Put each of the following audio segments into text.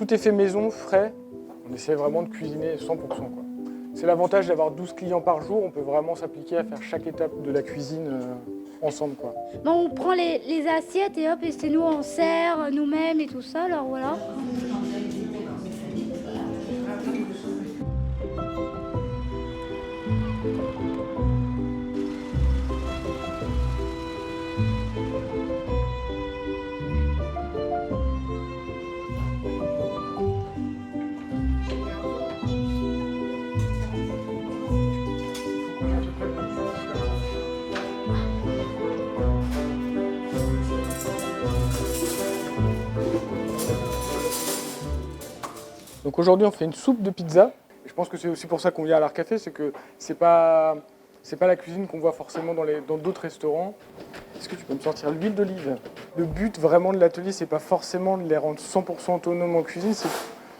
tout est fait maison, frais. On essaie vraiment de cuisiner 100%, quoi. C'est l'avantage d'avoir 12 clients par jour, on peut vraiment s'appliquer à faire chaque étape de la cuisine ensemble, quoi. Bon, on prend les assiettes et hop, et c'est nous, on sert nous-mêmes et tout ça, alors voilà. Donc aujourd'hui, on fait une soupe de pizza. Je pense que c'est aussi pour ça qu'on vient à l'Art Café, c'est que c'est pas la cuisine qu'on voit forcément dans d'autres restaurants. Est-ce que tu peux me sortir l'huile d'olive? Le but vraiment de l'atelier, c'est pas forcément de les rendre 100% autonomes en cuisine.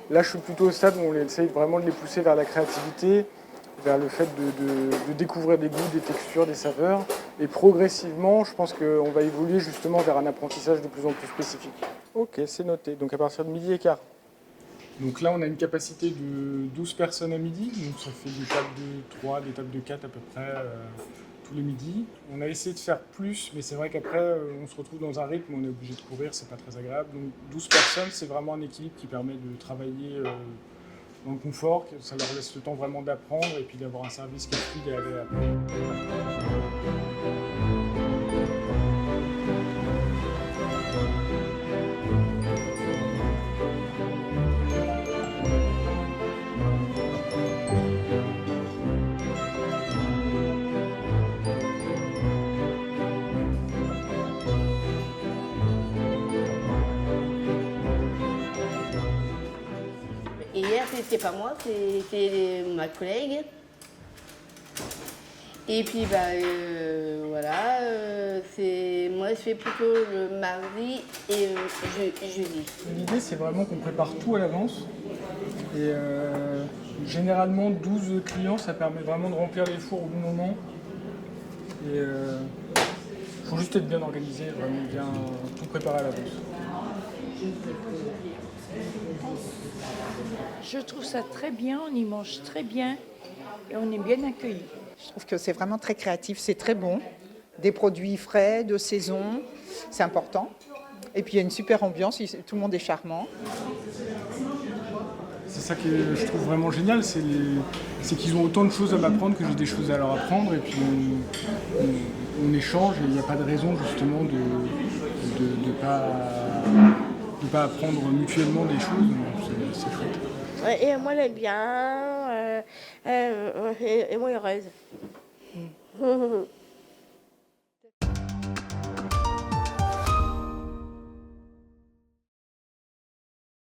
Là, je suis plutôt au stade où on essaye vraiment de les pousser vers la créativité, vers le fait de découvrir des goûts, des textures, des saveurs. Et progressivement, je pense qu'on va évoluer justement vers un apprentissage de plus en plus spécifique. Ok, c'est noté. Donc à partir de 12h15. Donc là, on a une capacité de 12 personnes à midi, donc ça fait des tables de 3, des tables de 4 à peu près tous les midis. On a essayé de faire plus, mais c'est vrai qu'après, on se retrouve dans un rythme où on est obligé de courir, c'est pas très agréable. Donc 12 personnes, c'est vraiment un équilibre qui permet de travailler dans le confort, ça leur laisse le temps vraiment d'apprendre et puis d'avoir un service qui est fluide et agréable. Et hier, c'était pas moi, c'était ma collègue. Et puis, voilà, moi, je fais plutôt le mardi et jeudi. L'idée, c'est vraiment qu'on prépare tout à l'avance. Et généralement, 12 clients, ça permet vraiment de remplir les fours au bon moment. Et il faut juste être bien organisé, vraiment bien tout préparer à l'avance. Je trouve ça très bien, on y mange très bien et on est bien accueillis. Je trouve que c'est vraiment très créatif, c'est très bon. Des produits frais, de saison, c'est important. Et puis il y a une super ambiance, tout le monde est charmant. C'est ça que je trouve vraiment génial, c'est qu'ils ont autant de choses à m'apprendre que j'ai des choses à leur apprendre. Et puis on échange et il n'y a pas de raison justement de ne pas apprendre mutuellement des choses. Donc c'est chouette. Et moi, elle aime bien. Et moi, heureuse.